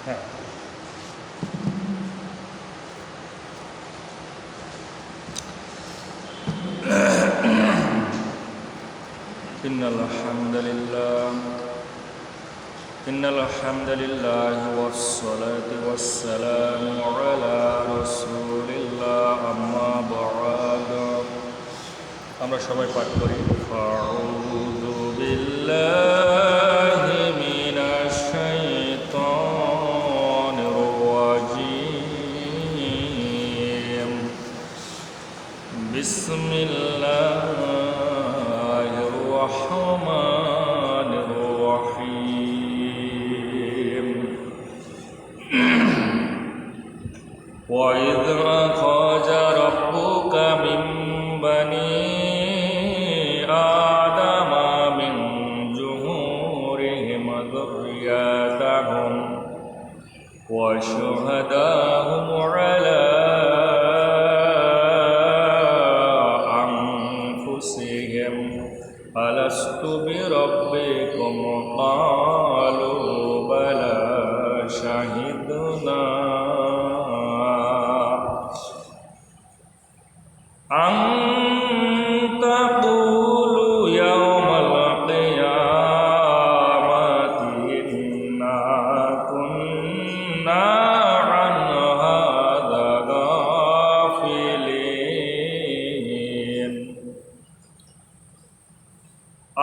হ্যাঁ। ইন্নাল হামদুলিল্লাহ ওয়াসসালাতু ওয়াসসালামু আলা রাসূলিল্লাহ আম্মা বা'দ। আমরা সবাই পাঠ করি আউযু বিল্লাহি মিনাশ শাইতানির রাজীম। বিসমিল্লাহির রাহমানির রাহিম। وَإِذْ أَخَذَ رَبُّكَ مِنْ بَنِي آدَمَ مِنْ ظُهُورِهِمْ ذُرِّيَّتَهُمْ وَأَشْهَدَهُمْ عَلَى أَنفُسِهِمْ أَلَسْتُ بِرَبِّكُمْ قَالُوا بَلَى شَهِدْنَا أن تقولوا يوم القيامة إنا كنا عن هذا غافلين।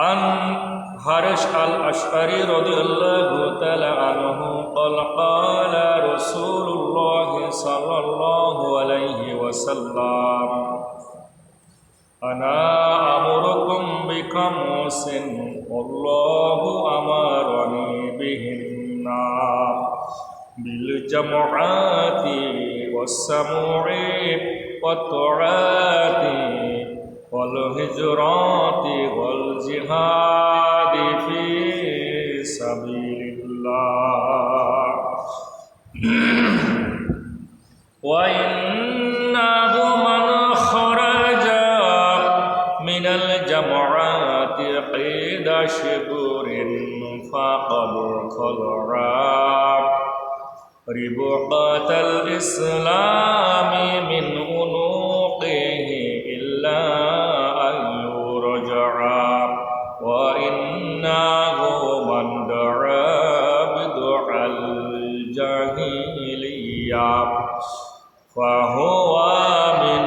عن حارث الأشعري رضي الله تعالى عنه قال قال رسول الله صلى الله عليه وسلم أنا أمركم بخمس والله أمرني بهن بالجمعات والسمع والطاعات والهجرات والجهاد في سبيل الله وإنه من خرج من الجمعات قيد شبر فقد خلع ربقة الإسلام من عنقه إلا أن يرجع وإنه من دعا بدعاء الجاهلية فهو من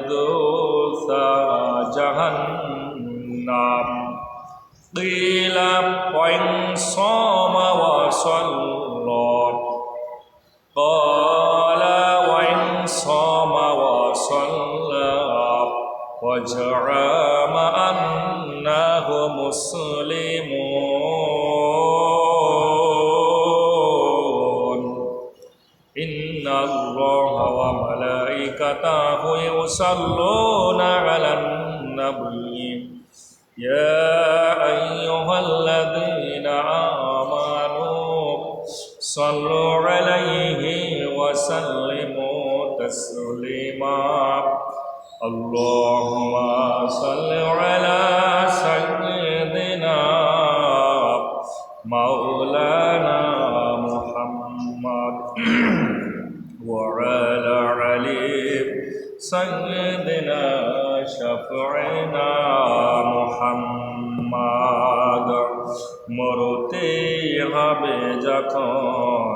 ذوث جهنم قيل وإن صام وصلى قال وإن صام وصلى وزعم أنه مسلم إن الله وملائكته يصلون على النبي يا أيها الذين آمنوا صلوا عليه وسلموا تسليما اللهم صل على سيدنا مولانا محمد وعلى علي سيدنا شفعنا محمد মরতে হবে যখন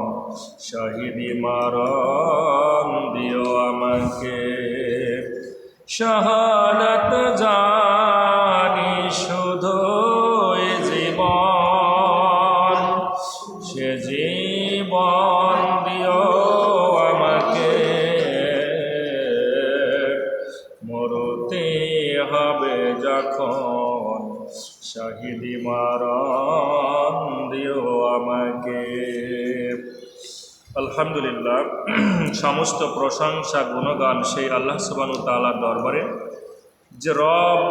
শহীদি মরণ দিও আমাকে শাহাদাত জানি শুধু জীবন সে জীবন দিও আমাকে মরতে হবে যখন শহীদি মরণ দিও আমাকে। আলহামদুলিল্লাহ, সমস্ত প্রশংসা গুণগান সেই আল্লাহ সুবহানাহু ওয়া তাআলার দরবারে যে রব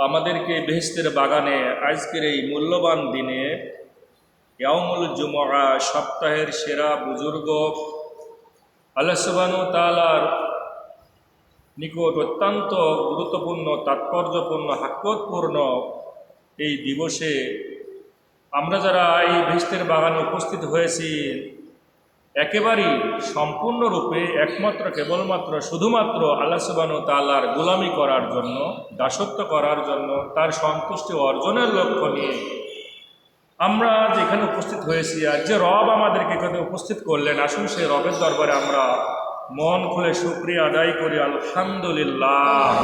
আমাদেরকে বেহেশতের বাগানে আজকের এই মূল্যবান দিনে ইয়াউমুল জুমআ সপ্তাহের সেরা বুজুর্গ আল্লাহ সুবহানাহু ওয়া তাআলার নিকট অত্যন্ত গুরুত্বপূর্ণ তাৎপর্যপূর্ণ হাক্কতপূর্ণ এই দিবসে আমরা যারা এই বেহেশতের বাগানে উপস্থিত হয়েছি একেবারেই সম্পূর্ণরূপে একমাত্র কেবলমাত্র শুধুমাত্র আল্লাহ সুবহানাহু ওয়া তাআলার গোলামি করার জন্য, দাসত্ব করার জন্য, তার সন্তুষ্টি অর্জনের লক্ষ্য নিয়ে আমরা যেখানে উপস্থিত হয়েছি, আর যে রব আমাদেরকে এখানে উপস্থিত করলেন, আসুন সেই রবের দরবারে আমরা মন খুলে শুকরিয়া আদায় করি। আলহামদুলিল্লাহ।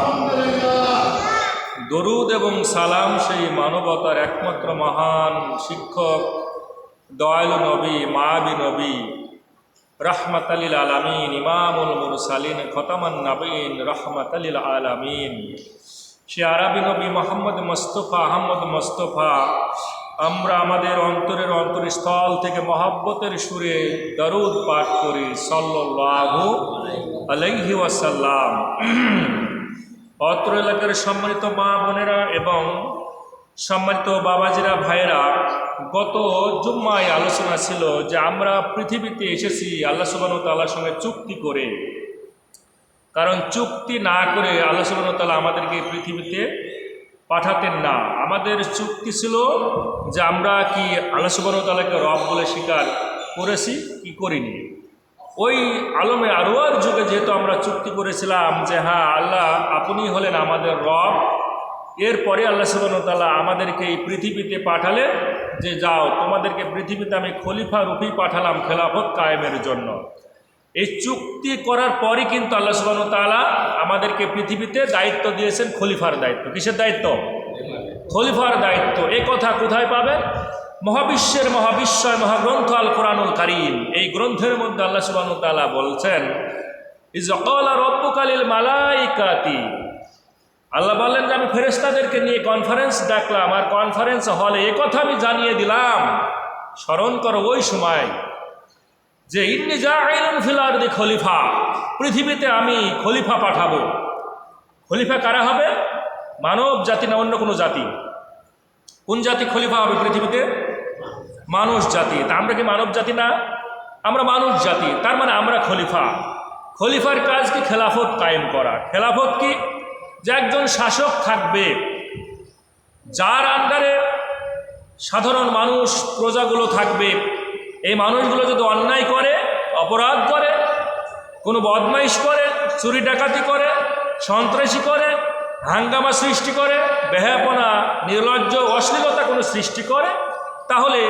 দরুদ এবং সালাম সেই মানবতার একমাত্র মহান শিক্ষক, দয়ালু নবী, মায়াবী নবী, রাহমাতালিল আলামিন, ইমামুল মুরসালিন, খতামান নাবিয়িন, রাহমাতালিল আলামিন, সে আরবি নবী মোহাম্মদ মুস্তাফা আহমদ মুস্তাফা, আমরা আমাদের অন্তরের অন্তরস্থল থেকে মহব্বতের সুরে দরুদ পাঠ করি সাল্লাল্লাহু আলাইহি ওয়াসাল্লাম। অত্র এলাকার সম্মানিত মা বোনেরা এবং সম্মানিত বাবাজিরা, ভাইয়েরা, গত জুম্মায় আলোচনা ছিল যে আমরা পৃথিবীতে এসেছি আল্লাহ সুবহানাহু ওয়া তাআলার সঙ্গে চুক্তি করে। কারণ চুক্তি না করে আল্লাহ সুবহানাহু ওয়া তাআলা আমাদেরকে পৃথিবীতে পাঠাতেন না। আমাদের চুক্তি ছিল যে আমরা কি আল্লাহ সুবহানাহু ওয়া তাআলাকে রব বলে স্বীকার করেছি কি করিনি। ওই আলমে আরওয়ার যুগে যেহেতু আমরা চুক্তি করেছিলাম যে হ্যাঁ আল্লাহ আপনি হলেন আমাদের রব, এরপরে আল্লাহ সুবহানাহু ওয়া তাআলা আমাদেরকে এই পৃথিবীতে পাঠালেন যে যাও তোমাদেরকে পৃথিবীতে আমি খলিফা রূপেই পাঠালাম খেলাফত কায়েমের জন্য। এই চুক্তি করার পরই কিন্তু আল্লাহ সুবহানাহু ওয়া তাআলা আমাদেরকে পৃথিবীতে দায়িত্ব দিয়েছেন, খলিফার দায়িত্ব। কিসের দায়িত্ব? খলিফার দায়িত্ব। এ কথা কোথায় পাবেন? মহাবিশ্বের মহাবিশ্বয় মহাগ্রন্থ আল কোরআনুল কারীম, এই গ্রন্থের মধ্যে আল্লাহ সুবহানাহু ওয়া তাআলা বলছেন ইয ক্বালা রাব্বুকা লিল মালাইকাতি, আল্লাহ বললেন যে আমি ফেরেশতাদেরকে নিয়ে কনফারেন্স ডাকলাম, আর কনফারেন্স হলে এ কথা আমি জানিয়ে দিলাম, স্মরণ করো ওই সময় যে ইন্নী জাঈলুন ফিল আরদি খলিফা, পৃথিবীতে আমি খলিফা পাঠাবো। খলিফা কারা হবে? মানব জাতি না অন্য কোনো জাতি? কোন জাতি খলিফা হবে পৃথিবীতে? মানুষ জাতি। তা আমরা কি মানব জাতি না? আমরা মানুষ জাতি, তার মানে আমরা খলিফা। খলিফার কাজ কি? খেলাফত কায়েম করা। খেলাফত কি? যে একজন শাসক থাকবে যার আন্ডারে সাধারণ মানুষ প্রজাগুলো থাকবে। এই মানুষগুলো যদি অন্যায় করে, অপরাধ করে, কোনো বদমাইশ করে, চুরি ডাকাতি করে, সন্ত্রাসী করে, হাঙ্গামা সৃষ্টি করে, বেহায়াপনা, নির্লজ্জ, অশ্লীলতা কোনো সৃষ্টি করে, তাহলে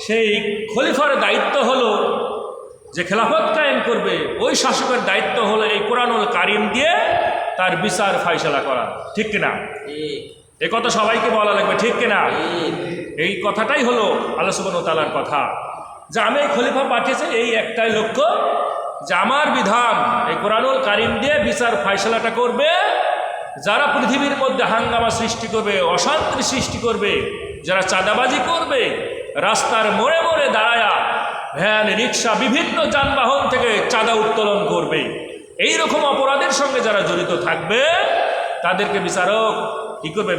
সেই খলিফার দায়িত্ব হলো যে খেলাফত কায়েম করবে, ওই শাসকের দায়িত্ব হলো এই কোরআনুল কারীম দিয়ে তার বিচার ফায়সালা করা। ঠিক কিনা? এ কথা সবাইকে বলা লাগবে, ঠিক কিনা? এই কথাটাই হলো আল্লাহ সুবহানাহু ওয়া তাআলার কথা, যে আমি এই খলিফা পাঠিয়েছি এই একটাই লক্ষ্য, যে আমার বিধান এই কোরআনুল কারীম দিয়ে বিচার ফায়সালাটা করবে। যারা পৃথিবীর মধ্যে হাঙ্গামা সৃষ্টি করবে, অশান্তি সৃষ্টি করবে, যারা চাঁদাবাজি করবে, রাস্তার মোড়ে মোড়ে দাঁড়ায়া ভ্যান, রিক্সা, বিভিন্ন যানবাহন থেকে চাঁদা উত্তোলন করবে, এই রকম অপরাধের সঙ্গে যারা জড়িত থাকবে তাদেরকে বিচারক কী করবে?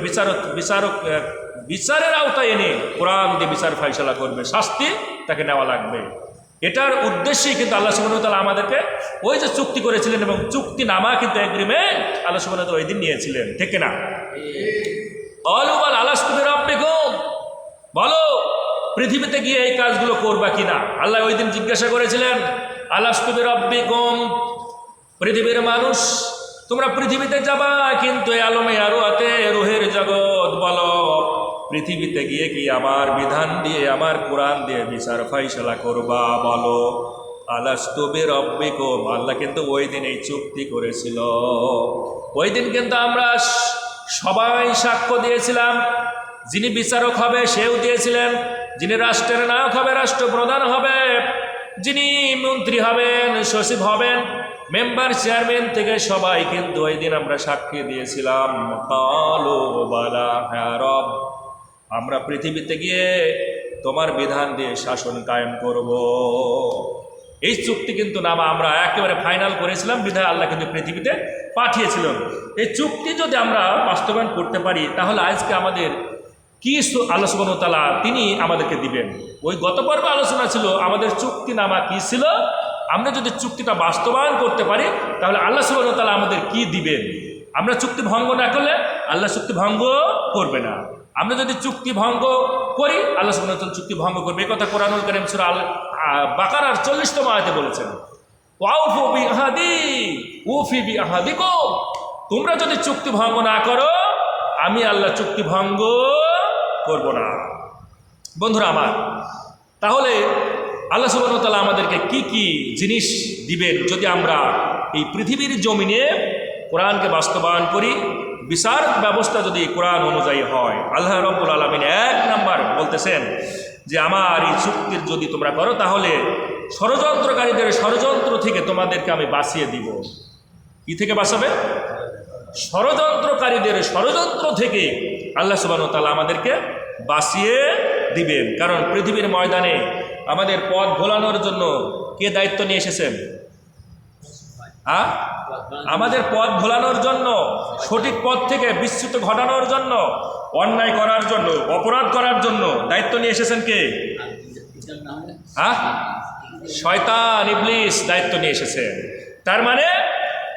বিচারের আওতায় এনে কোরআন দিয়ে বিচার ফায়সালা করবে, শাস্তি তাকে নেওয়া লাগবে। এটার উদ্দেশ্যেই কিন্তু আল্লাহ সুবহানাহু ওয়া তাআলা আমাদেরকে ওই যে চুক্তি করেছিলেন, এবং চুক্তিনামা কিন্তু এগ্রিমেন্ট আল্লাহ সুবহানাহু ওয়া তাআলা ওই দিন নিয়েছিলেন। ঠিক না? ক্বালু বাল আলাস্তু বিরাব্বিকুম, বলো পৃথিবীতে গিয়ে এই কাজগুলো করবা কিনা। আল্লাহ ওই দিন জিজ্ঞাসা করেছিলেন আলাস্তু বিরাব্বিকুম, পৃথিবীর মানুষ তোমরা পৃথিবীতে যাবা, কিন্তু এই আলমে আরওয়াতে রুহের জগৎ, বলো পৃথিবীতে গিয়ে কি আমার বিধান দিয়ে, আমার কোরআন দিয়ে বিচার ফায়সালা করবা? বলো আলাস্তু বিরাব্বিকুম। আল্লাহ কিন্তু ওই দিন এই চুক্তি করেছিল। ওই দিন কিন্তু আমরা সবাই সাক্ষ্য দিয়েছিলাম। যিনি বিচারক হবে সেও দিয়েছিলেন, যিনি রাষ্ট্রের নায়ক হবে, রাষ্ট্রপ্রধান হবে, যিনি মন্ত্রী হবেন, সচিব হবেন, মেম্বার, চেয়ারম্যান থেকে সবাই কিন্তু ওই দিন আমরা সাক্ষী দিয়েছিলাম। ক্বালু বালা, হ্যাঁ রব, আমরা পৃথিবীতে গিয়ে তোমার বিধান দিয়ে শাসন কায়েম করব। এই চুক্তি কিন্তু নামা আমরা একেবারে ফাইনাল করেছিলাম, বিধায় আল্লাহ কিন্তু পৃথিবীতে পাঠিয়েছিলেন। এই চুক্তি যদি আমরা বাস্তবায়ন করতে পারি, তাহলে আজকে আমাদের কি আল্লাহ সুবহানাহু ওয়া তাআলা তিনি আমাদেরকে দিবেন। ওই গত পর্বে আলোচনা ছিল আমাদের চুক্তিনামা কি ছিল। আমরা যদি চুক্তিটা বাস্তবায়ন করতে পারি তাহলে আল্লাহ সুবহানাহু ওয়া তাআলা আমাদের কি দিবেন। আমরা চুক্তি ভঙ্গ না করলে আল্লাহ চুক্তি ভঙ্গ করবে না। আমরা যদি চুক্তি ভঙ্গ করি আল্লাহ সুবহানাহু ওয়া তাআলা চুক্তি ভঙ্গ করবে। এই কথা কোরআনুল কারীম সূরা বাকারার 40তম আয়াতে বলেছেন, ওয়াউফু বিআহাদি উফি বিআহাদিকুম, তোমরা যদি চুক্তি ভঙ্গ না করো আমি আল্লাহ চুক্তি ভঙ্গ করব না। বন্ধুরা আমার, তাহলে আল্লাহ সুবহানাহু ওয়া তাআলা আমাদেরকে কি কি জিনিস দিবেন যদি আমরা এই পৃথিবীর জমিনে কোরআনকে বাস্তবায়ন করি, বিচার ব্যবস্থা যদি কোরআন অনুযায়ী হয়। আল্লাহ রাব্বুল আলামিন 1 নাম্বার বলতেছেন যে আমার এই চুক্তির যদি তোমরা করো তাহলে ষড়যন্ত্রকারীদের ষড়যন্ত্র থেকে তোমাদেরকে আমি বাঁচিয়ে দিব। কি থেকে বাঁচাবে? ষড়যন্ত্রকারীদের ষড়যন্ত্র থেকে আল্লাহ সুবহানাহু ওয়া তাআলা আমাদেরকে বাঁচিয়ে দিবেন। কারণ পৃথিবীর ময়দানে আমাদের পথ ভোলানোর জন্য কে দায়িত্ব নিয়ে এসেছেন? আমাদের পথ ভোলানোর জন্য, সঠিক পথ থেকে বিচ্যুত ঘটানোর জন্য, অন্যায় করার জন্য, অপরাধ করার জন্য দায়িত্ব নিয়ে এসেছেন কে? শয়তান, ইবলিস দায়িত্ব নিয়ে এসেছেন। তার মানে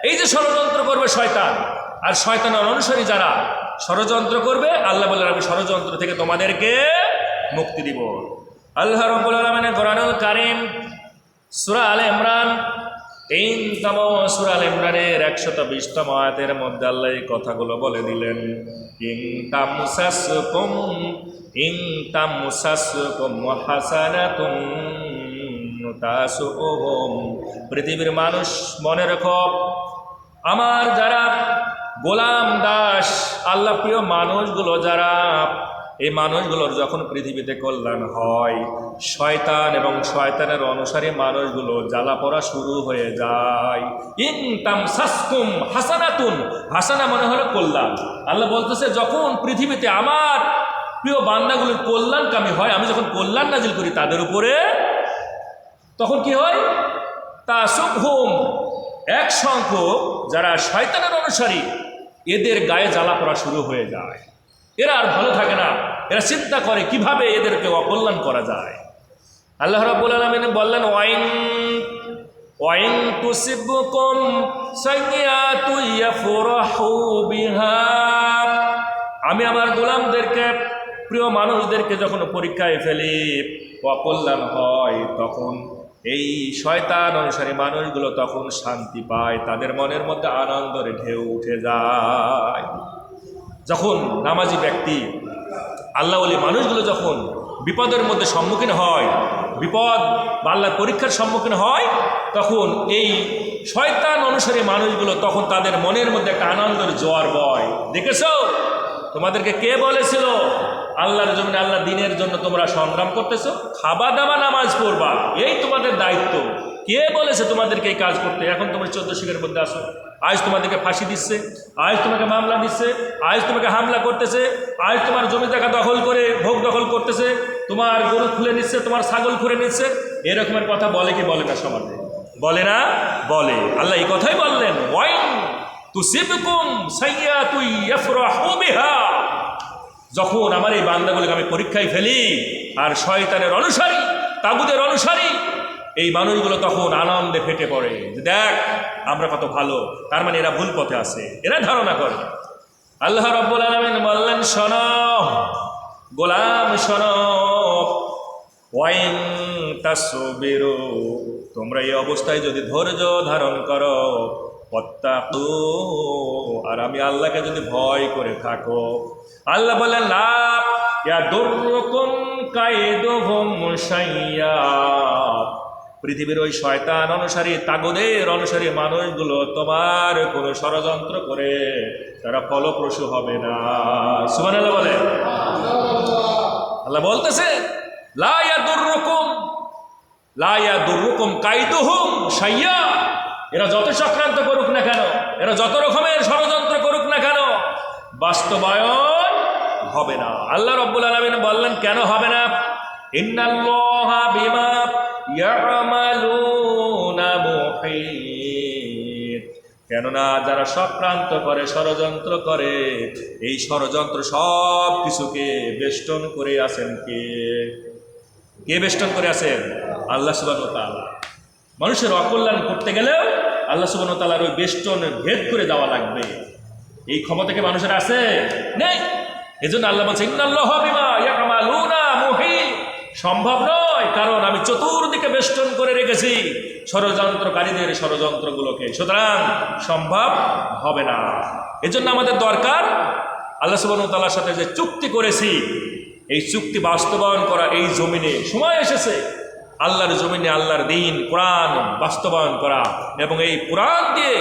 এই যে ষড়যন্ত্র করবে শয়তান, আর শয়তানের অনুসারী যারা ষড়যন্ত্র করবে, আল্লাহ বলেন আমি ষড়যন্ত্র থেকে তোমাদেরকে মুক্তি দিব। আল্লাহ রাব্বুল আলামিনের কোরআনুল কারীম সূরা আলে ইমরান 3তম সূরা আলে ইমরানের 120তম আয়াতের মধ্যে আল্লাহ এই কথাগুলো বলে দিলেন, ইন তামসাসকুম হাসানাতুন তাসুহুম, পৃথিবীর মানুষ মনে রেখো, আমার যারা গোলাম দাস আল্লাহ প্রিয় মানুষগুলো যারা, এই মানুষগুলোর যখন পৃথিবীতে কল্যাণ হয়, শয়তান এবং শয়তানের অনুসারী মানুষগুলো জ্বালা পড়া শুরু হয়ে যায়। ইন তামসাসকুম হাসানাতুন, হাসানা মনে হলো কল্যাণ। আল্লাহ বলতেছে যখন পৃথিবীতে আমার প্রিয় বান্দাগুলোর কল্যাণকামী হয়, আমি যখন কল্যাণ নাজিল করি তাদের উপরে, তখন কি হয়? তাসুবহুম, এক সংখ্যক যারা শয়তানের অনুসারী এদের গায়ে জ্বালা পড়া শুরু হয়ে যায়। এরা আর ভালো থাকে না, এরা চিন্তা করে কিভাবে এদেরকে অকল্যাণ করা যায়। আল্লাহ রাব্বুল আলামিন বললেন, ওয়াইন তুসিবকুম সাইয়্যাতু ইয়াফরাহু বিহা, আমি আমার গোলামদেরকে, প্রিয় মানুষদেরকে যখন পরীক্ষায় ফেলি, অকল্যাণ হয়, তখন এই শয়তান অনুসারী মানুষগুলো তখন শান্তি পায়, তাদের মনের মধ্যে আনন্দের ঢেউ উঠে যায়। যখন নামাজি ব্যক্তি, আল্লাহ ওলি মানুষগুলো যখন বিপদের মধ্যে সম্মুখীন হয়, বিপদ বা আল্লাহর পরীক্ষার সম্মুখীন হয়, তখন এই শয়তান অনুসারী মানুষগুলো তখন তাদের মনের মধ্যে একটা আনন্দের জোয়ার বয়। দেখেছো তোমাদেরকে কে বলেছিল আল্লাহর জন্য, আল্লাহ দিনের জন্য তোমরা সংগ্রাম করতেছো, খাবা দাবা নামাজ পড়বা, এই তোমাদের দায়িত্ব। কে বলেছে তোমাদেরকে এই কাজ করতে? এখন তোমরা 14 শিখের মধ্যে আসো, আজ তোমাদেরকে ফাঁসি দিচ্ছে, আজ তোমাকে মামলা দিচ্ছে, আজ তোমাকে হামলা করতেছে, আজ তোমার জমি জায়গা দখল করে ভোগ দখল করতেছে, তোমার গরু খুলে নিচ্ছে, তোমার ছাগল খুলে নিচ্ছে। এরকমের কথা বলে কি বলে না? সমাজে বলে না? বলে। আল্লাহ এই কথাই বললেন, ওয়াইন তুসিবকুম সাইয়্যাতু ইয়াফরাহু বিহা, যখন আমার এই বান্দাগুলোকে আমি পরীক্ষায় ফেলি আর শয়তানের অনুসারী, তাগুতের অনুসারী এই মানুষগুলো তখন আনন্দে ফেটে পড়ে যে দেখ আমরা কত ভালো, তার মানে এরা ভুল পথে আছে, এরা ধারণা করে। আল্লাহ রাব্বুল আলামিন বললেন, শোনো গোলাম, শোনো, ওয়াইন তাসবিরু, তোমরা এই অবস্থায় যদি ধৈর্য ধারণ করো, ওয়াত্তাকু, আর আমি আল্লাহকে যদি ভয় করে থাকো, আল্লাহ বলেন লা ইয়াদুররুকুম কাইদুহুম শাইয়্যা, পৃথিবীর ওই শয়তান অনুসারী, তাগুদের অনুসারী মানুষগুলো তোমার কোনো ষড়যন্ত্র করে তারা ফলপ্রসূ হবে না। সুবহানাল্লাহ বলে। আল্লাহ বলতেছে লা ইয়াদুররুকুম কাইদুহুম শাইয়্যা, এরা যত চক্রান্ত করুক না কেন, এরা যত রকমের ষড়যন্ত্র করুক না কেন, বাস্তবায়ন হবে না। আল্লাহ রাব্বুল আলামিন বললেন কেন হবে না? ইন্নাল্লাহা বিমা ইয়ামালুনা মুহীত, কেননা যারা চক্রান্ত করে, ষড়যন্ত্র করে, এই ষড়যন্ত্র সব কিছুকে বেষ্টন করে আছেন কে? কে বেষ্টন করে আছেন? আল্লাহ সুবহানাহু ওয়া তাআলা। মানুষের অকল্যাণ করতে গেলেও আল্লাহ সুবহানাহু ওয়া তাআলার ওই বেষ্টন ভেদ করে দেওয়া লাগবে। এই ক্ষমতা কি মানুষের আছে? নেই। এজন্য আল্লাহ বলছে ইন্নাল্লাহা বিমা ইয়ামালুনা মুহীত, সম্ভব নয়, কারণ আমি চতুর্দিকে বেষ্টন করে রেখেছি ষড়যন্ত্রকারীদের ষড়যন্ত্রগুলোকে, সুতরাং সম্ভব হবে না। এজন্য আমাদের দরকার আল্লাহ সুবহানাহু ওয়া তাআলার সাথে যে চুক্তি করেছি এই চুক্তি বাস্তবায়ন করা। এই জমিনে সময় এসেছে আল্লাহর জমিনে আল্লাহর দ্বীন কোরআন বাস্তবায়ন করা, এবং এই কোরআন দিয়ে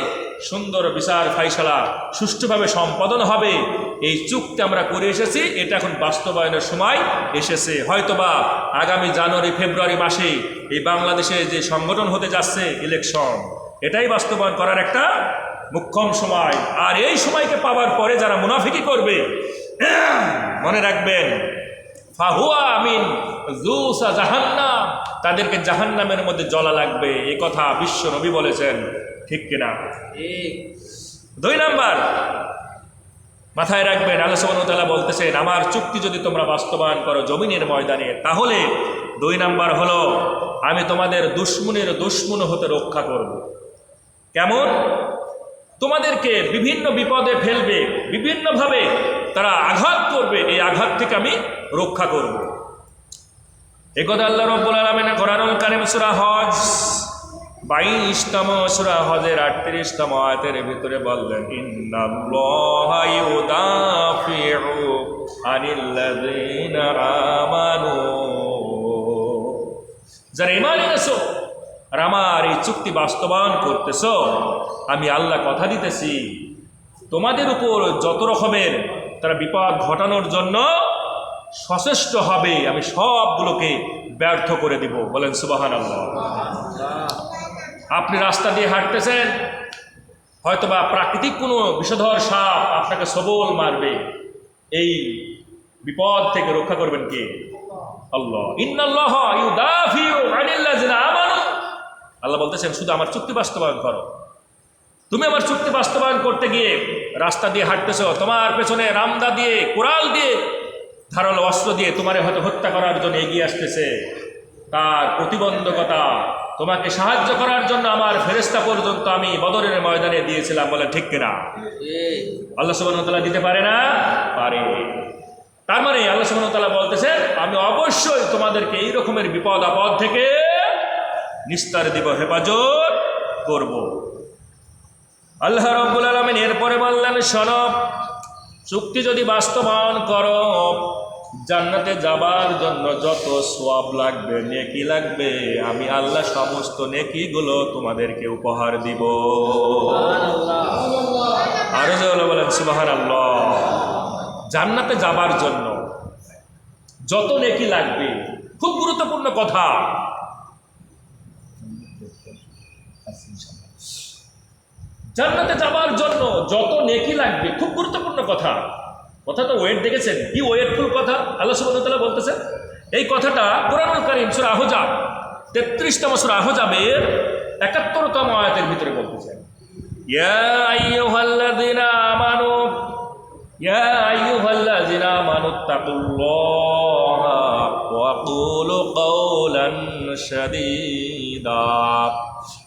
সুন্দর বিচার ফাইসালা সুষ্ঠুভাবে সম্পাদন হবে। এই চুক্তি আমরা করে এসেছি, এটা এখন বাস্তবায়নের সময় এসেছে। হয়তোবা আগামী জানুয়ারি ফেব্রুয়ারি মাসে এই বাংলাদেশে যে সংগঠন হতে যাচ্ছে ইলেকশন, এটাই বাস্তবায়ন করার একটা মুখ্যম সময়। আর এই সময়কে পাওয়ার পরে যারা মুনাফিকি করবে, মনে রাখবেন ফাহুয়া মিন জুসা জাহান্নাম, তাদেরকে জাহান্নামের মধ্যে জ্বলা লাগবে। এই কথা বিশ্ব নবী বলেছেন, ঠিক কিনা? 2 নাম্বার মাথায় রাখবেন, আল্লাহ সুবহানাহু ওয়া তাআলা বলতেছেন আমার চুক্তি যদি তোমরা বাস্তবায়ন করো জমিনের ময়দানে, তাহলে 2 নাম্বার হলো আমি তোমাদের দুশমনের দুশমন হতে রক্ষা করব। কেমন? তোমাদেরকে বিভিন্ন বিপদে ফেলবে, বিভিন্নভাবে তারা আঘাত করবে, এই আঘাত থেকে আমি রক্ষা করব। একথা আল্লাহ রাব্বুল আলামিন কোরআনুল কারীম সূরা হজ 22তম সূরা হজের 38তম আয়াতের ভিতরে বললেন ইন্নাল্লাহা ইউদাফিউ আনিল্লাযীনা আমানু, যারা ঈমান এনেছো আর আমার এই চুক্তি বাস্তবায়ন করতেছো, আমি আল্লাহ কথা দিতেছি তোমাদের উপর যত রকমের তারা বিপদ ঘটানোর জন্য সচেষ্ট হবে, আমি সবগুলোকে ব্যর্থ করে দিব। বলেন সুবহানাল্লাহ। আপনি রাস্তা দিয়ে হাঁটতেছেন, হয়তোবা প্রাকৃতিক কোনো বিষধর সাপ আপনাকে সবল মারবে, এই বিপদ থেকে রক্ষা করবেন কে? আল্লাহ। ইন্নাল্লাহা ইউদাফিউ আনিল্লাযিনা আমানু, আল্লাহ বলতেছেন শুধু আমার চুক্তি বাস্তবায়ন করো। তুমি আমার চুক্তি বাস্তবায়ন করতে গিয়ে রাস্তা দিয়ে হাঁটতেছো, তোমার পেছনে রামদা দিয়ে কোরাল দিয়ে ধারালো অস্ত্র দিয়ে তোমারে হয়তো হত্যা করার জন্য এগিয়ে আসতেছে, তার প্রতিবন্ধকতা তোমাকে সাহায্য করার জন্য আমার ফেরেশতা পর্যন্ত আমি বদরের ময়দানে দিয়েছিলাম। বলে ঠিক কিনা? আল্লাহ সুবহানাহু ওয়া তাআলা দিতে পারে না? পারে। তার মানে আল্লাহ সুবহানাহু ওয়া তাআলা বলতেছেন আমি অবশ্যই তোমাদেরকে এই রকমের বিপদ আপদ থেকে নিস্তার দিব, হেফাজত করব। আল্লাহ রাব্বুল আলামিন এরপরে বললেন শোনো, চুক্তি যদি বাস্তবায়ন করো, জান্নাতে যাবার জন্য যত সওয়াব লাগবে, নেকি লাগবে, আমি আল্লাহ সমস্ত নেকিগুলো তোমাদেরকে উপহার দিব। আরো জোরে বলেন সুবহানাল্লাহ। জান্নাতে যাবার জন্য যত নেকি লাগবে, খুব গুরুত্বপূর্ণ কথা। জান্নাতে যাবার জন্য যত নেকি লাগবে, খুব গুরুত্বপূর্ণ কথা। কথাটা ওয়েট দেখেছেন? কি ওয়েটফুল কথা আল্লাহ সুবহানাহু ওয়া তাআলা বলতেছেন। এই কথাটা কোরআনুল কারীম সূরা আহজাব 33তম সূরা আহজাবের 71তম আয়াতের ভিতরে বলতেছেন ইয়া আইয়ুহাল্লাযিনা আমানু ইয়া আইয়ুহাল্লাযিনা আমানুত্তাকুল্লাহা ওয়া কুলু কাওলান সাদীদা।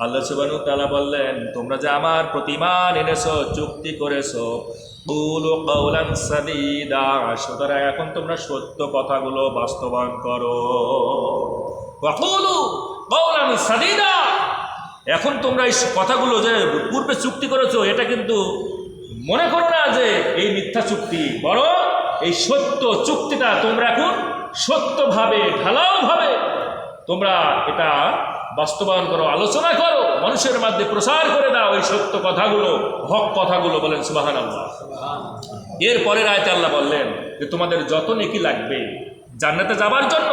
আল্লাহ সুবহানাহু ওয়া তাআলা বললেন তোমরা যে আমার প্রতি ঈমান এনেছো, চুক্তি করেছো, কুলু কাওলান সাদীদা, সুতরাং এখন তোমরা সত্য কথাগুলো বাস্তবায়ন করো। ওয়া কুলু কাওলান সাদীদা, এখন তোমরা এই কথাগুলো যে পূর্বে চুক্তি করেছো, এটা কিন্তু মনে করো না যে এই মিথ্যা চুক্তি, বরং এই সত্য চুক্তিটা তোমরা এখন সত্যভাবে ঢালাওভাবে তোমরা এটা বাস্তবায়ন করো, আলোচনা করো, মানুষের মধ্যে প্রসার করে দাও এই সত্য কথাগুলো, হক কথাগুলো। বলেন সুবহানাল্লাহ। এর পরের আয়াতে আল্লাহ বললেন যে তোমাদের যত নেকি লাগবে জান্নাতে যাবার জন্য,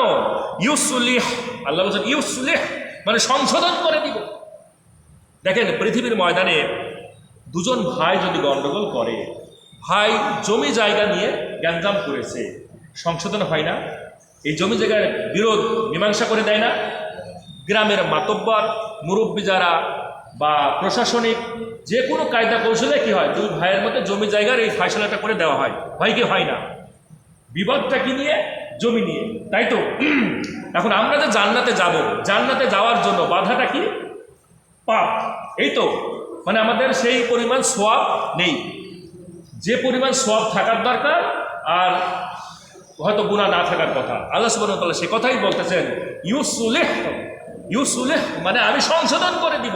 ইউসলিহ, আল্লাহ বলছেন ইউসলিহ মানে সংশোধন করে দিব। দেখেন পৃথিবীর ময়দানে দুজন ভাই যদি গন্ডগোল করে, ভাই জমি জায়গা নিয়ে গ্যাঞ্জাম করেছে, সংশোধন হয় না? এই জমি জায়গার বিরোধ মীমাংসা করে দেয় না? গ্রামের মাতব্বর মুরব্বী যারা বা প্রশাসনিক যে কোনো কায়দা কৌশলে কি হয়, দুই ভাইয়ের মধ্যে জমি জায়গার এই ফয়সালাটা করে দেওয়া হয়, হয় কি হয় না? বিবাদটা কি নিয়ে? জমি নিয়ে, তাই তো? এখন আমরা যে জান্নাতে যাব, জান্নাতে যাওয়ার জন্য বাধাটা কি? পাপ। এই তো, মানে আমাদের সেই পরিমাণ সওয়াব নেই, যে পরিমাণ সওয়াব থাকার দরকার। আর হয়তো গুনাহ না থাকার কথা। আল্লাহ সুবহানাহু ওয়া তাআলা সে কথাই বলতেছেন, ইউসলিহ, ইউসলিহ মানে আমি সংশোধন করে দিব।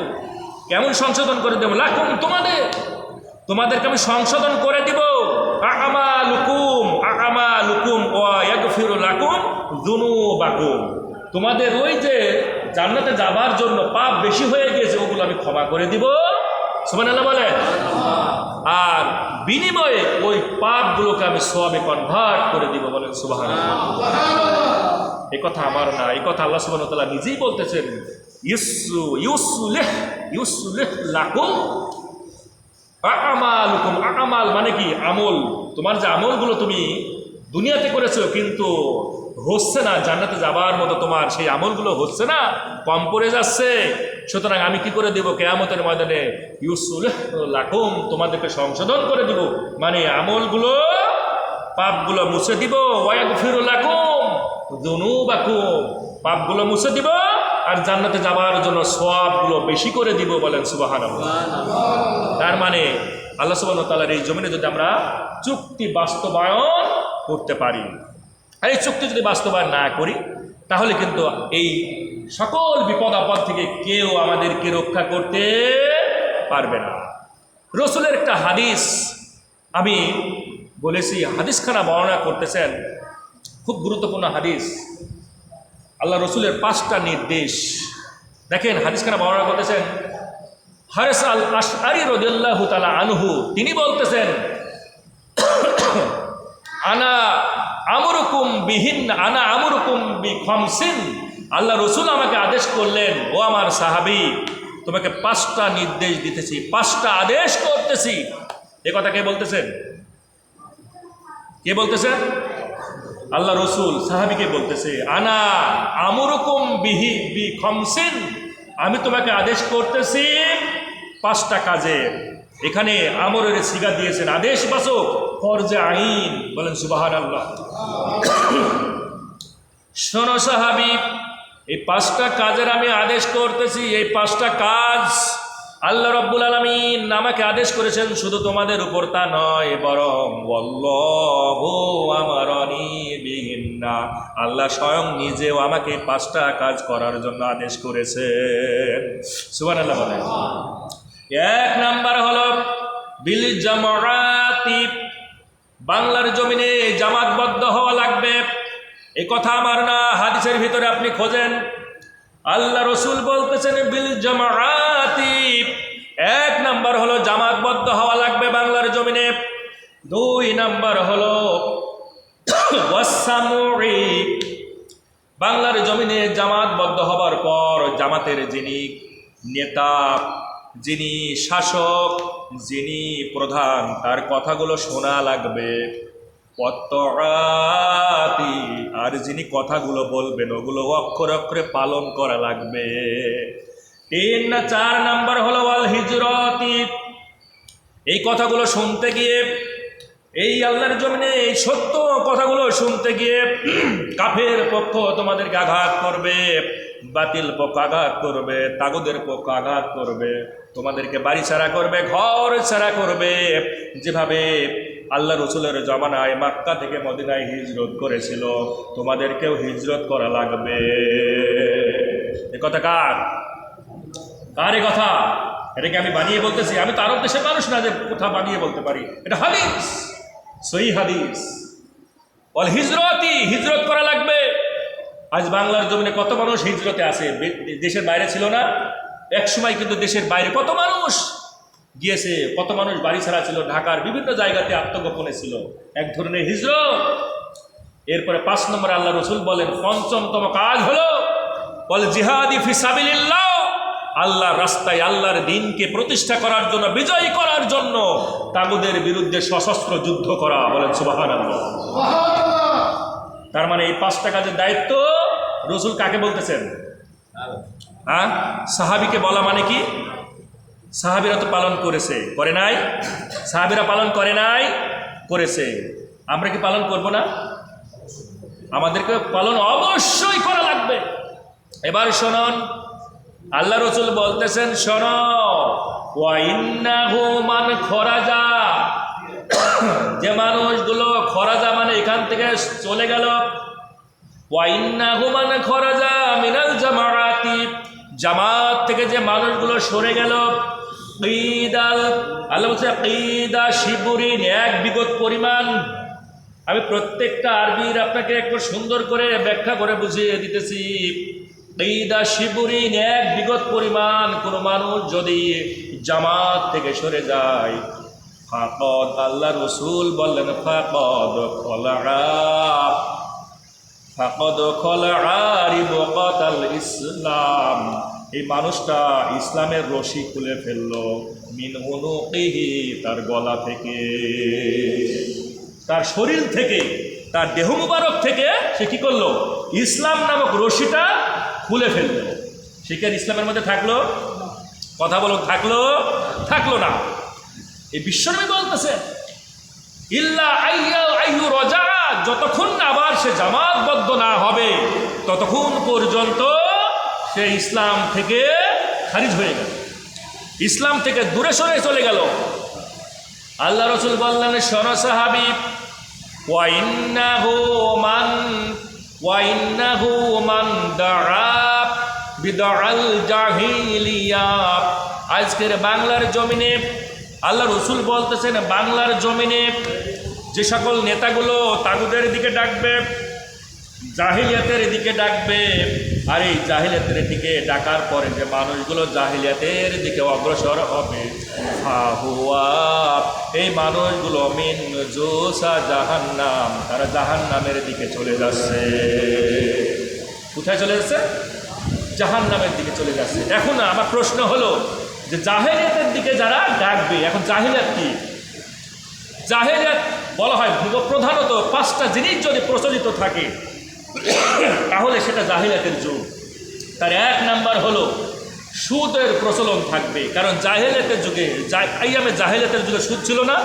কেমন সংশোধন করে দেব? লাকুম তোমাদেরকে আমি সংশোধন করে দিব। আ'মালুকুম ওয়া ইয়াগফিরু লাকুম যুনুবাকুম, তোমাদের ওই যে জান্নাতে যাবার জন্য পাপ বেশি হয়ে গিয়েছে ওগুলো আমি ক্ষমা করে দিব। সুবহানাল্লাহ বলেন। আর বিনিময়ে ওই পাপগুলোকে আমি সওয়াবে কনভার্ট করে দিব। বলেন সুবহানাল্লাহ। এই কথা আমার না, এই কথা আল্লাহ সুবহানাহু ওয়া তাআলা নিজেই বলতেছেন, ইউসলিহ লাকুম আ'মালুকুম। আমাল মানে কি? আমল। তোমার যে আমলগুলো তুমি দুনিয়াতে করেছো কিন্তু হচ্ছে না, জান্নাতে যাবার মতো তোমার সেই আমলগুলো হচ্ছে না, কম পড়ে যাচ্ছে, সুতরাং আমি কি করে দেব? কিয়ামতের ময়দানে ইউসলিহ লাকুম, তোমাদেরকে সংশোধন করে দিব, মানে আমলগুলো পাপগুলো মুছে দিব। ওয়া ইয়াগফিরু লাকুম যুনুবাকুম, পাপগুলো মুছে দিব আর জান্নাতে যাবার জন্য সওয়াবগুলো বেশি করে দিব। বলেন সুবহানাল্লাহ। তার মানে আল্লাহ সুবহানাহু ওয়া তাআলার এই জমিনে যদি আমরা চুক্তি বাস্তবায়ন করতে পারি, আর এই চুক্তি যদি বাস্তবায়ন না করি, তাহলে কিন্তু এই সকল বিপদ আপদ থেকে কেউ আমাদেরকে রক্ষা করতে পারবে না। রসুলের একটা হাদিস আমি বলেছি, হাদিসখানা বর্ণনা করতেছেন, খুব গুরুত্বপূর্ণ হাদিস। আল্লাহ রসুলের 5টা নির্দেশ দেখেন, হাদিসখানা বর্ণনা করতেছেন হারেস আল আশআরী রাদিয়াল্লাহু তাআলা আনহু, তিনি বলতেছেন, আনা আমরুকুম বিখামসিন, আল্লাহ রসুল আমাকে আদেশ করলেন, ও আমার সাহাবী, তোমাকে 5টা নির্দেশ দিতেছি, 5টা আদেশ করতেছি। এ কথা কে বলতেছেন? কে বলতেছেন? আল্লাহ রসুল সাহাবীকে বলতেছে, আনা আমরুকুম বিখামসিন, আমি তোমাকে আদেশ করতেছি 5টা কাজে। এখানে আমরের সিগা দিয়েছেন, আদেশ বাচক, ফরজে আইন। বলেন সুবহানাল্লাহ। শোনো সাহাবী, এই 5টা কাজের আমি আদেশ করতেছি। এই 5টা কাজ আল্লাহ রাব্বুল আলামিন আমাকে আদেশ করেছেন, শুধু তোমাদের উপর তা নয়, বরং আল্লাহু আমারানি বিহিন্না, আল্লাহ স্বয়ং নিজেও আমাকে 5টা কাজ করার জন্য আদেশ করেছেন। সুবহানাল্লাহ বলেন। 1 নাম্বার হলো বিল জামাআতি, বাংলার জমিনে জামাতবদ্ধ হওয়া লাগবে। এই কথা আমার না, হাদিসের ভিতরে আপনি খোঁজেন, আল্লাহ রসুল বলতেছেন বিল জামাআতি। 1 নাম্বার হলো জামাতবদ্ধ হওয়া লাগবে বাংলার জমিনে। 2 নাম্বার হলো ওয়াসসামুই, বাংলার জমিনে জামাতবদ্ধ হবার পর জামাতের যিনি নেতা, যিনি শাসক, যিনি প্রধান, তার কথাগুলো শোনা লাগবে। ওয়াত্তাআতি, আর যিনি কথাগুলো বলবেন ওগুলো অক্ষরে অক্ষরে পালন করা লাগবে। 4 নাম্বার হলো ওয়াল হিজরাতি, এই কথাগুলো শুনতে গিয়ে, এই আল্লাহর জমিনে এই সত্য কথাগুলো শুনতে গিয়ে কাফের পক্ষ তোমাদেরকে আঘাত করবে, বাতিল পক্ষ আঘাত করবে, তাগুদের পক্ষ আঘাত করবে, তোমাদেরকে বাড়ি ছাড়া করবে, ঘর ছাড়া করবে। যেভাবে আল্লাহ রসুলের জমানায় মক্কা থেকে মদিনায় হিজরত করেছিল, তোমাদেরকেও হিজরত করা লাগবে। এ কথা কার এ কথা? এটাকে আমি বানিয়ে বলতেছি? আমি তো আরব দেশের মানুষ না যে কোথা বানিয়ে বলতে পারি, এটা হাদিস, সহিহ হাদিস। ওয়াল হিজরতি, হিজরত করা লাগবে। আজ বাংলার জমিনে কত মানুষ হিজরতে আছে, দেশের বাইরে ছিল না? এক সময় কিন্তু দেশের বাইরে কত মানুষ গিয়েছে, কত মানুষ বাড়ি ছাড়া ছিল, ঢাকার বিভিন্ন জায়গাতে আত্মগোপনে ছিল, এক ধরনের হিজরত। এরপরে 5 নম্বরে আল্লাহ রসুল বলেন, 5মতম কাজ হলো ওয়াল জিহাদি ফি সাবিলিল্লাহ, আল্লাহর রাস্তায় আল্লাহর দ্বীনকে প্রতিষ্ঠা করার জন্য, বিজয়ী করার জন্য তাগুদের বিরুদ্ধে সশস্ত্র যুদ্ধ করা। বলেন সুবহানাল্লাহ। তার মানে এই 5টা কাজের দায়িত্ব রসুল কাকে বলতেছেন? হ্যাঁ, সাহাবীকে বলা মানে কি? সাহাবীরা তো পালন করেছে, করে নাই? সাহাবীরা পালন করে নাই, করেছে। আমরা কি পালন করব না? আমাদেরকে পালন অবশ্যই করা লাগবে। এবার শুনুন, আল্লাহ রসুল বলতেছেন, শোনো, ওয়া ইন্নাহু মান খরাজা, যে মানুষগুলো, খরাজা মানে এখানে এখান থেকে চলে গেল। ওয়াইন্নাহু মান খরাজা মিনাল জামাআতি, জামাত থেকে যে মানুষগুলো সরে গেল, কিদাল, আল্লাহ বলছে কিদা শিবুরিন, এক বিগত পরিমাণ। আমি প্রত্যেকটা আরবির আপনাকে একটু সুন্দর করে ব্যাখ্যা করে বুঝিয়ে দিতেছি। কিদা শিবুরিন, এক বিগত পরিমাণ কোন মানুষ যদি জামাত থেকে সরে যায়, ফাকাদ, আল্লাহ রসুল বললেন ফাকাদ খলাআ রিবকাতাল ইসলাম, এই মানুষটা ইসলামের রশি খুলে ফেললো, মিন উনুকিহি, তার গলা থেকে, তার শরীর থেকে, তার দেহ মুবারক থেকে সে কি করলো? ইসলাম নামক রশিটা খুলে ফেললো। সে কি আর ইসলামের মধ্যে থাকলো? কথা বলো, থাকলো? থাকলো না। এই বিশ্বনবী বলতেছে ইল্লা আইয়ু রজা, যতক্ষণ না আবার সে জামাতবদ্ধ না হবে ততক্ষণ পর্যন্ত সে ইসলাম থেকে খারিজ হয়ে গেল, ইসলাম থেকে দূরে সরে চলে গেল। আল্লাহ রসুল বললেন, শোনো সাহাবী, ওয়াইন্নাহু মান দাআ বিদআল জাহিলিয়া। আজকের বাংলার জমিনে আল্লাহ রসুল বলতেছেন, বাংলার জমিনে যে সকল নেতাগুলো তাগুদের দিকে ডাকবে, জাহিলিয়াতের দিকে ডাকবে, আর এই জাহিলিয়াতের দিকে ডাকার পরে যে মানুষগুলো জাহিলিয়াতের দিকে অগ্রসর হবে, এই মানুষগুলো মিন জোসা জাহান্নাম, তারা জাহান্নামের দিকে চলে যাচ্ছে। কোথায় চলে যাচ্ছে? জাহান্নামের দিকে চলে যাচ্ছে। এখন আমার প্রশ্ন হলো যে জাহিলিয়াতের দিকে যারা ডাকবে, এখন জাহিলিয়াত কি? জাহিলিয়াত বলা হয় প্রধানত 5টা জিনিস যদি প্রচলিত থাকে তাহলে সেটা জাহিলিয়াতের যুগ। তার 1 নাম্বার হলো সুদের প্রচলন থাকবে, কারণ জাহিলিয়াতের যুগে, আইয়ামে জাহিলিয়াতের যুগে সুদ ছিল না,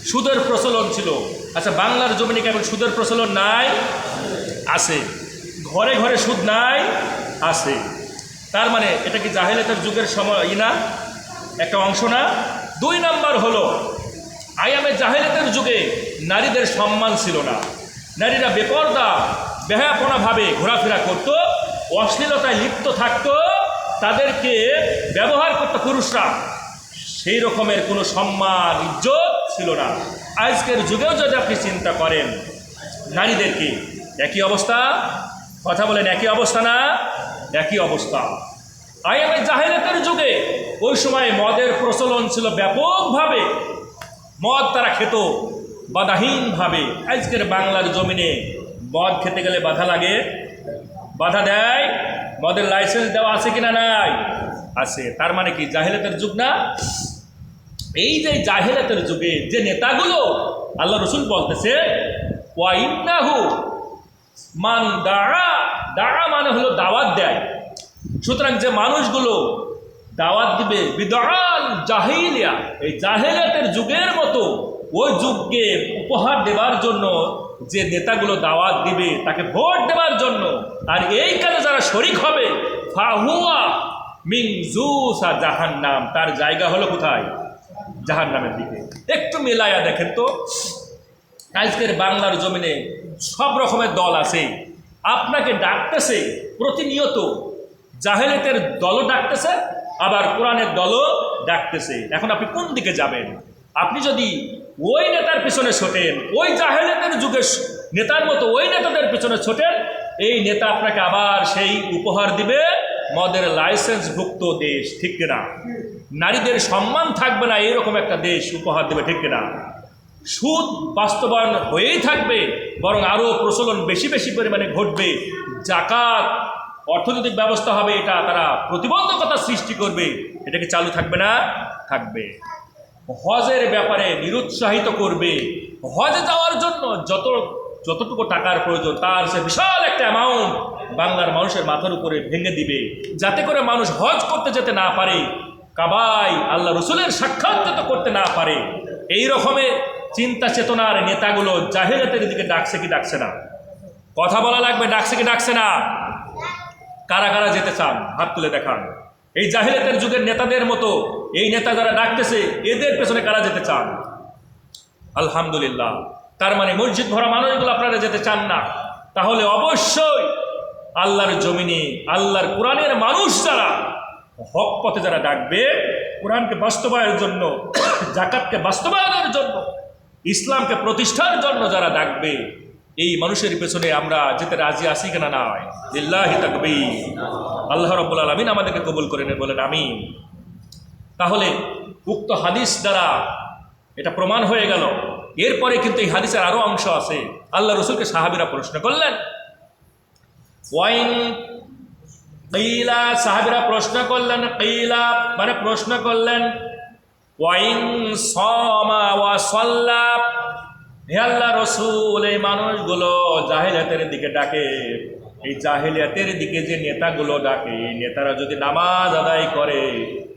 সুদের প্রচলন ছিল। আচ্ছা, বাংলার জমিনে কেমন সুদের প্রচলন নাই? আছে। ঘরে ঘরে সুদ নাই? আছে। তার মানে এটা কি জাহিলিয়াতের যুগের সময় না, একটা অংশ না? 2 নাম্বার হলো আইয়ামে জাহিলিয়াতের যুগে নারীদের সম্মান ছিল না, নারীরা বেপরদা বেহায়াপনাভাবে ঘোরাফেরা করত, অশ্লীলতায় লিপ্ত থাকত, তাদেরকে ব্যবহার করত পুরুষরা, সেই রকমের কোনো সম্মান ইজ্জত ছিল না। আজকের যুগেও যদি আপনি চিন্তা করেন নারীদেরকে, একই অবস্থা। কথা বলেন, একই অবস্থা না? একই অবস্থা। আইয়ামে জাহিলিয়াতের যুগে ওই সময় মদের প্রচলন ছিল ব্যাপকভাবে, মদ তারা খেত বাধাহীনভাবে। আজকের বাংলার জমিনে মদ খেতে গেলে বাধা লাগে? বাধা দেয়? মদের লাইসেন্স দেওয়া আছে কিনা? নাই, আছে। তার মানে কি জাহিলিয়াতের যুগ না? এই যে জাহিলিয়াতের যুগে যে নেতাগুলো, আল্লাহ রসুল বলতেছে ওয়াইন্নাহু মান দাআ, দাআ মানে হলো দাওয়াত দেয়। সুতরাং যে মানুষগুলো দাওয়াত দিবে বিদআল জাহিলিয়া, এই জাহিলিয়াতের যুগের মতো ওই যুগকে উপহার দেবার জন্য যে নেতাগুলো দাওয়াত দিবে, তাকে ভোট দেবার জন্য, আর এই কাজে যারা শরিক হবে, ফাহুয়া মিন জুসা জাহান্নাম, তার জায়গা হলো কোথায়? জাহান্নামের দিকে। একটু মেলায়া দেখেন তো, আজকের বাংলার জমিনে সব রকমের দল আছে, আপনাকে ডাকতেছে প্রতিনিয়ত। জাহেলিয়াতের দলও ডাকতেছে, আবার কোরআনের দলও ডাকতেছে। এখন আপনি কোন দিকে যাবেন? আপনি যদি ওই নেতার পিছনে ছোটেন, ওই জাহেলিয়াতের যুগের নেতার মতো ওই নেতাদের পিছনে ছোটেন, এই নেতা আপনাকে আবার সেই উপহার দিবে মদের লাইসেন্সভুক্ত দেশ, ঠিক কিনা? নারীদের সম্মান থাকবে না, এইরকম একটা দেশ উপহার দেবে, ঠিক কিনা? সুদ বাস্তবায়ন হয়েই থাকবে, বরং আরও প্রচলন বেশি বেশি পরিমাণে ঘটবে। জাকাত অর্থনৈতিক ব্যবস্থা হবে, এটা তারা প্রতিবন্ধকতা সৃষ্টি করবে, এটা কি চালু থাকবে না? থাকবে। হজের ব্যাপারে নিরুৎসাহিত করবে। হজে যাওয়ার জন্য যতটুকু টাকার প্রয়োজন তার সে বিশাল একটা অ্যামাউন্ট বাংলার মানুষের মাথার উপরে ভেঙে দিবে, যাতে করে মানুষ হজ করতে যেতে না পারে, কাবায় আল্লাহ রসুলের সাক্ষাৎ যাতে করতে না পারে। এই রকমের চিন্তা চেতনার নেতাগুলো জাহিলিয়াতের দিকে ডাকছে কি ডাকছে না? কথা বলা লাগবে, ডাকছে কি ডাকছে না? কারা কারা যেতে চান হাত তুলে দেখান। এই জাহিলিয়াতের যুগের নেতাদের মতো এই নেতা যারা ডাকতেছে, এদের পেছনে কারা যেতে চান? আলহামদুলিল্লাহ, তার মানে মসজিদ ভরা মানুষগুলো আপনারা যেতে চান না, তাহলে অবশ্যই আল্লাহর জমিনে আল্লাহর কোরআনের মানুষ যারা হক পথে যারা ডাকবে, কোরআনকে বাস্তবায়নের জন্য, জাকাতকে বাস্তবায়নের জন্য, ইসলামকে প্রতিষ্ঠার জন্য যারা ডাকবে, এই মানুষের পেছনে আমরা যেতে রাজি আছি কিনা নয়? লিল্লাহি তাকবীর। আল্লাহ রাব্বুল আলামিন আমাদেরকে কবুল করে নেন, বলেন আমিন। তাহলে উক্ত হাদিস দ্বারা এটা প্রমাণ হয়ে গেল। এরপরে কিন্তু এই হাদিসের আরো অংশ আছে। আল্লাহ রসুলকে সাহাবীরা প্রশ্ন করলেন, ওয়াইন কিলা, সাহাবীরা প্রশ্ন করলেন, কিলা মানে প্রশ্ন করলেন, ওয়াইন সামা ওয়া সাল্লা, হে আল্লাহ রসুল, এই মানুষগুলো জাহেলিয়াতের দিকে ডাকে, এই জাহেলিয়াতের দিকে যে নেতাগুলো ডাকে, এই নেতারা যদি নামাজ আদায় করে,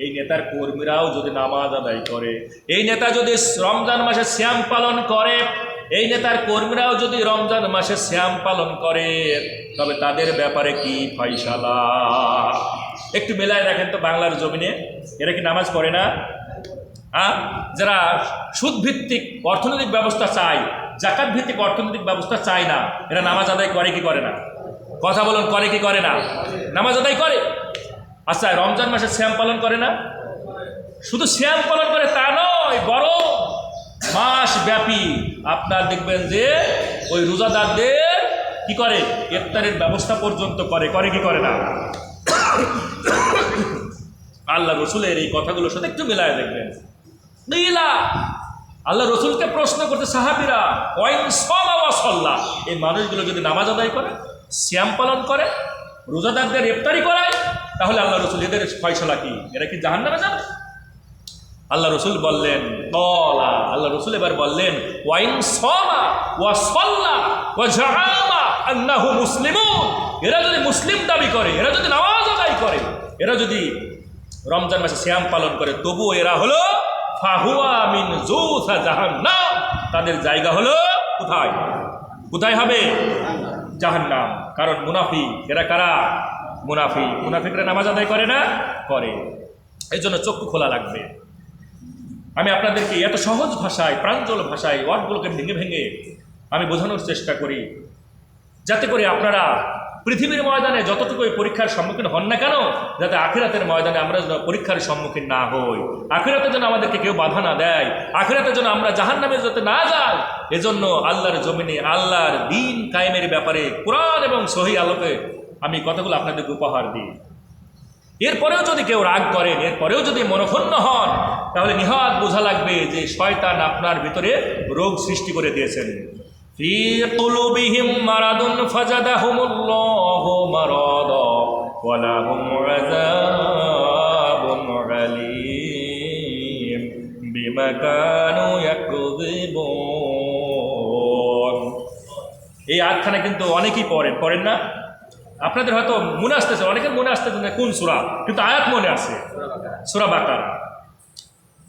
এই নেতার কর্মীরাও যদি নামাজ আদায় করে, এই নেতা যদি রমজান মাসে সিয়াম পালন করে, এই নেতার কর্মীরাও যদি রমজান মাসে সিয়াম পালন করে, তবে তাদের ব্যাপারে কি ফয়সালা? একটু মেলায় দেখেন তো বাংলার জমিনে, এরা কি নামাজ পড়ে না? যারা সুদভিত্তিক অর্থনৈতিক ব্যবস্থা চায়, জাকাত ভিত্তিক অর্থনৈতিক ব্যবস্থা চায় না, এরা নামাজ আদায় করে কি করে না? কথা বলুন, করে কি করে না? নামাজ আদায় করে। আচ্ছা, রমজান মাসে শ্যাম পালন করে না? শুধু শ্যাম পালন করে তা নয়, বড় মাস ব্যাপী আপনার দেখবেন যে ওই রোজাদারদের কি করে, ইফতারের ব্যবস্থা পর্যন্ত করে, করে কি করে না? আল্লাহ রসুলের এই কথাগুলোর সাথে একটু মিলায় দেখবেন। আল্লাহ রসুলকে প্রশ্ন করতে সাহাবীরা, ওয়াইন সামা ওয়া সাল্লা, এই মানুষগুলো যদি নামাজ আদায় করে, সিয়াম পালন করে, রোজাদারদের ইফতারি করায়, তাহলে আল্লাহ রসুল এদের ফয়সালা কি? এরা কি জাহান্নামে যাবে? আল্লাহ রসুল বললেন, আল্লাহ রসুল এবার বললেন, ওয়াইন সামা ওয়া সাল্লা ওয়া জাআমা আন্নাহু মুসলিমুন, এরা যদি মুসলিম দাবি করে, এরা যদি নামাজ আদায় করে, এরা যদি রমজান মাসে সিয়াম পালন করে, তবুও এরা হলো ফাহুয়া মিন জুসা জাহান্নাম, তাদের জায়গা হলো কোথায়? কোথায় হবে? জাহান্নাম। কারণ মুনাফিক, এরা কারা? মুনাফিক। মুনাফিকরা নামাজ আদায় করে না? করে। এই জন্য চক্ষু খোলা লাগবে। আমি আপনাদেরকে এত সহজ ভাষায়, প্রাঞ্জল ভাষায় ওয়ার্ডগুলোকে ভেঙে ভেঙে আমি বোঝানোর চেষ্টা করি, যাতে করে আপনারা পৃথিবীর ময়দানে যতটুকুই পরীক্ষার সম্মুখীন হন না কেন, যাতে আখিরাতের ময়দানে আমরা যেন পরীক্ষার সম্মুখীন না হই, আখিরাতের জন্য আমাদেরকে কেউ বাধা না দেয়, আখিরাতের জন্য আমরা জাহান্নামে যাতে না যাই, এজন্য আল্লাহর জমিনে আল্লাহর দ্বীন কায়েমের ব্যাপারে কোরআন এবং সহিহ আলোকে আমি কথাগুলো আপনাদেরকে উপহার দিই। এরপরেও যদি কেউ রাগ করেন, এরপরেও যদি মনক্ষুণ্ণ হন, তাহলে নিহাত বোঝা লাগবে যে শয়তান আপনার ভিতরে রোগ সৃষ্টি করে দিয়েছেন। ফি কুলুবিহিম মারাদুন ফাজাদাহুমুল্লাহু মারাদা ওয়া লাহুম আযাবুন আলীম বিমা কানু ইয়াকযিবুন। এই আয়াতখানা কিন্তু অনেকেই পড়েন না? আপনাদের হয়তো মনে আসতেছে, অনেকের মনে আসতেছে না কোন সূরা, কিন্তু আয়াত মনে আছে, সূরা বাকারা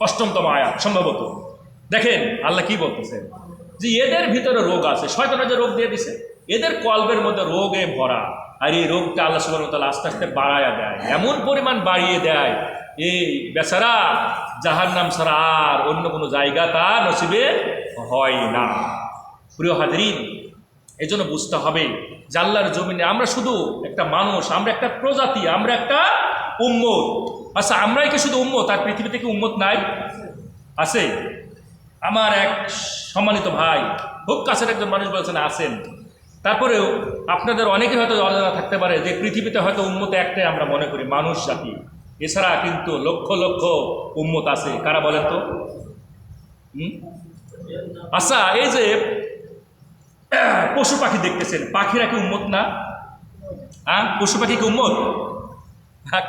৮ম আয়াত সম্ভবত। দেখেন আল্লাহ কি বলতেছেন, যে এদের ভিতরে রোগ আছে, শয়তান যে রোগ দিয়ে দিছে, এদের কলবের মধ্যে রোগে ভরা, আর এই রোগটা আল্লাহ সুবহানাহু ওয়া তাআলা আস্তে আস্তে বাড়ায়া দেয়, এমন পরিমাণ বাড়িয়ে দেয়, এই বেচারা জাহান্নাম ছাড়া আর অন্য কোনো জায়গা তার নসিবে হয় না। প্রিয় হাজরিন, এই জন্য বুঝতে হবে যে আল্লাহর জমিনে আমরা শুধু একটা মানুষ, আমরা একটা প্রজাতি, আমরা একটা উম্মত। আচ্ছা, আমরাই কি শুধু উম্মত, আর পৃথিবীতে কি উম্মত নাই? আছে। আমার এক সম্মানিত ভাই, খুব কাছের একজন মানুষ বলছেন আছেন। তারপরেও আপনাদের অনেকের হয়তো অজানা থাকতে পারে যে পৃথিবীতে হয়তো উম্মত একটাই আমরা মনে করি, মানুষ জাতি। এছাড়া কিন্তু লক্ষ লক্ষ উম্মত আছে। কারা বলেন তো? আচ্ছা, এই যে পশু পাখি দেখতেছেন, পাখিরা কি উম্মত না? পশু পাখি কি উম্মত?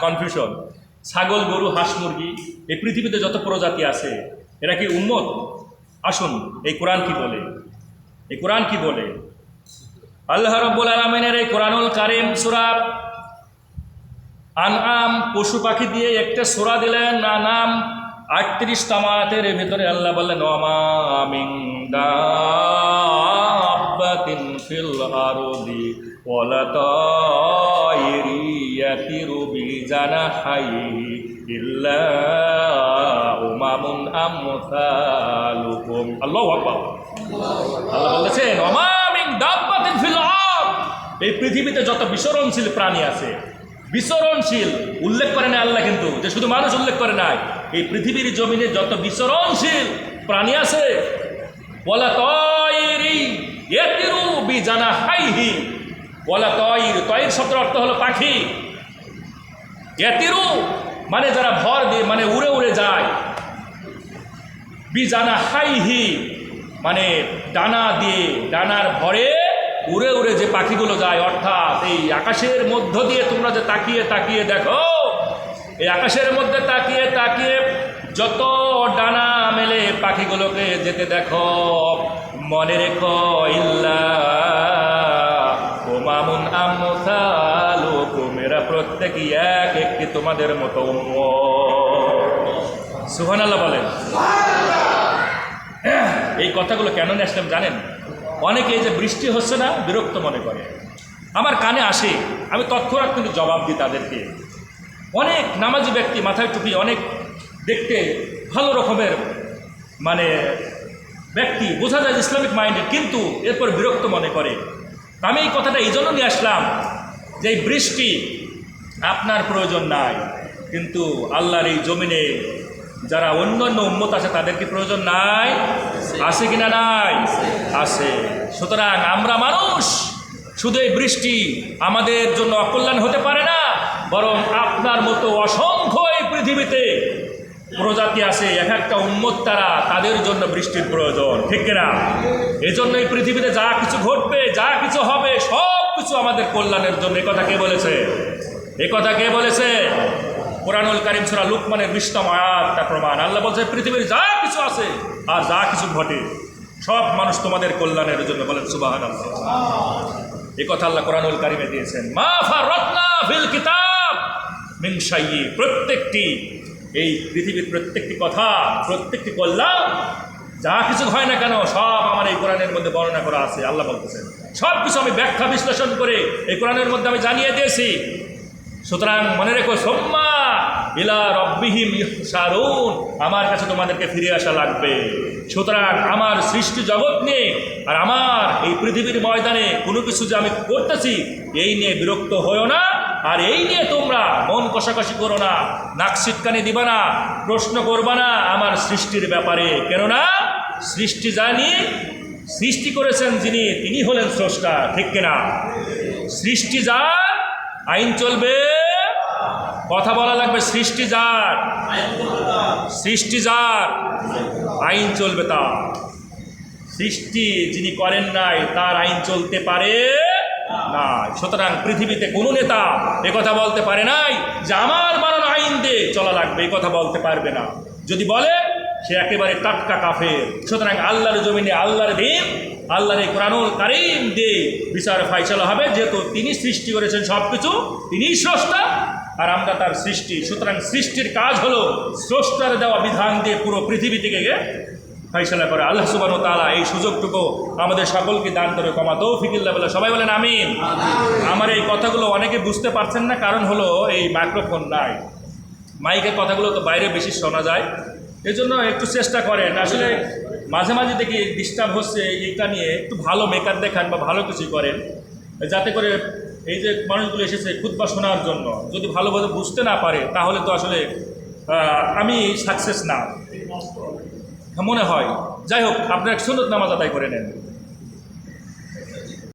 কনফিউশন। ছাগল, গরু, হাঁস, মুরগি, এই পৃথিবীতে যত প্রজাতি আছে, এরা কি উম্মত? আসুন, এই কোরআন কি বলে, এই কোরআন কি বলে? আল্লাহ রাব্বুল আলামিনের এই কোরআনুল কারীম সূরা আনআম পশু পাখি দিয়ে একটা সূরা দিলেন। আনআম ৩৮তম আয়াতের ভিতরে আল্লাহ বললেন, ওয়ামা মিন দাব্বাতিন ফিল আরদি ওয়ালা তায়রি ইয়াতিরু বিজানাহাইহি ইল্লা উমামুন আমসালুকুম। আল্লাহু আকবার। আল্লাহ বলেছেন ওমা মিন দাব্বাতিন ফিল আরদ, এই পৃথিবীতে যত বিচরণশীল প্রাণী আছে, বিচরণশীল উল্লেখ করে না আল্লাহ, কিন্তু যে শুধু মানুষ উল্লেখ করে নাই, এই পৃথিবীর জমিনে যত বিচরণশীল প্রাণী আছে, ওয়ালা তায়রি ইয়াতিরু বিজানাহাইহি, ওয়ালা তায়র, তায়র শব্দের অর্থ হলো পাখি, ইয়াতিরু মানে যারা ভর দিয়ে মানে উড়ে উড়ে যায়, বিজানাহাইহি মানে ডানা দিয়ে, ডানার ভরে উড়ে উড়ে যে পাখিগুলো যায়, অর্থাৎ এই আকাশের মধ্য দিয়ে তোমরা যে তাকিয়ে তাকিয়ে দেখো, এই আকাশের মধ্যে তাকিয়ে তাকিয়ে যত ডানা মেলে পাখিগুলোকে যেতে দেখো, মনে রেখো ইল্লা উমামুন আমসালুকুম, এরা প্রত্যেকই এক একটি তোমাদের মতো উম্মত। সুবহানাল্লাহ বলেন। এই কথাগুলো কেন নিয়ে আসলাম জানেন? অনেকে এই যে বৃষ্টি হচ্ছে না, বিরক্ত মনে করে, আমার কানে আসে, আমি তৎক্ষণাৎ কিন্তু জবাব দিই তাদেরকে। অনেক নামাজি ব্যক্তি, মাথায় টুপি, অনেক দেখতে ভালো রকমের মানে ব্যক্তি, বোঝা যায় ইসলামিক মাইন্ডেড, কিন্তু এরপর বিরক্ত মনে করে। আমি এই কথাটা এই জন্য নিয়ে আসলাম যে এই বৃষ্টি আপনার প্রয়োজন নাই, কিন্তু আল্লাহর এই জমিনে যারা অন্য অন্য উম্মত আছে তাদের কি প্রয়োজন নাই? আছে কিনা? নাই, আছে। সুতরাং আমরা মানুষ, শুধু এই বৃষ্টি আমাদের জন্য অকল্যাণ হতে পারে না, বরং আপনার মতো অসংখ্য এই পৃথিবীতে প্রজাতি আছে, এক একটা উম্মত তারা, তাদের জন্য বৃষ্টির প্রয়োজন, ঠিক কিনা? এই জন্য এই পৃথিবীতে যা কিছু ঘটবে, যা কিছু হবে, সব কিছু আমাদের কল্যাণের জন্য। এ কথা কে বলেছে? এ কথা কে বলেছে? কোরআনুল কারীম সূরা লুকমানের 20তম আয়াতটা প্রমাণ। আল্লাহ বলছে পৃথিবীর যা কিছু আছে আর যা কিছু ঘটে সব মানুষ তোমাদের কল্যাণের জন্য। বলেন সুবহানাল্লাহ। এই কথা আল্লাহ কোরআনুল কারীমে দিয়েছেন। মা ফারাতনা ফিল কিতাব মিন শাইয়্যিন, প্রত্যেকটি এই পৃথিবীর প্রত্যেকটি কথা, প্রত্যেকটি কল্যাণ যা কিছু হয় না কেন, সব আমার এই কোরআনের মধ্যে বর্ণনা করা আছে। আল্লাহ বলতেছেন সব কিছু আমি ব্যাখ্যা বিশ্লেষণ করে এই কোরআনের মধ্যে আমি জানিয়ে দিয়েছি। সুতরাং মনে রেখো, সুম্মা ইলা রব্বিহিম ইহশারুন, আমার কাছে তোমাদেরকে ফিরে আসা লাগবে। সুতরাং আমার সৃষ্টি জগৎ নিয়ে আর আমার এই পৃথিবীর ময়দানে কোনো কিছু যে আমি করতেছি, এই নিয়ে বিরক্ত হয়েও না, আর এই নিয়ে তোমরা মন কষাকষি করো না, নাক সিটকানি দিবা না, প্রশ্ন করবা না আমার সৃষ্টির ব্যাপারে। কেননা সৃষ্টি জানি, সৃষ্টি করেছেন যিনি, তিনি হলেন স্রষ্টা, ঠিক কিনা? সৃষ্টি যার, আইন চলবে। কথা বলা লাগবে, সৃষ্টি যার, সৃষ্টি যার, আইন চলবে তার। সৃষ্টি যিনি করেন নাই তার আইন চলতে পারে না। সুতরাং পৃথিবীতে কোনো নেতা কথা বলতে পারে নাই যে আমার বানানো আইন দিয়ে চলা লাগবে, এই কথা বলতে পারবে না। যদি বলে সে একেবারে টাটকা কাফের। সুতরাং আল্লাহর জমিনে আল্লাহর দিন, আল্লাহর এই কোরআনুল কারীম দিয়ে বিচার ফাইসালা হবে, যেহেতু তিনি সৃষ্টি করেছেন সব কিছু, তিনিই স্রষ্টা আর আমরা তার সৃষ্টি। সুতরাং সৃষ্টির কাজ হলো স্রষ্টার দেওয়া বিধান দিয়ে পুরো পৃথিবী থেকে ফাইসালা করে। আল্লাহ সুবহানাহু ওয়া তাআলা এই সুযোগটুকু আমাদের সকলকে দান করে। কমা তৌফিকিল্লাহ বলে সবাই বলেন আমিন। আমার এই কথাগুলো অনেকে বুঝতে পারছেন না, কারণ হলো এই মাইক্রোফোন নাই, মাইকের কথাগুলো তো বাইরে বেশি শোনা যায়, এই জন্য একটু চেষ্টা করেন। আসলে মাঝে মাঝে দেখি ডিস্টার্ব হচ্ছে, এইটা নিয়ে একটু ভালো মেকার দেখান বা ভালো কিছু করেন, যাতে করে এই যে মানুষগুলো এসেছে খুতবা শোনার জন্য, যদি ভালোভাবে বুঝতে না পারে তাহলে তো আসলে আমি সাকসেস না মনে হয়। যাই হোক, আপনারা সুন্নত নামাজ আদায় করে নেন।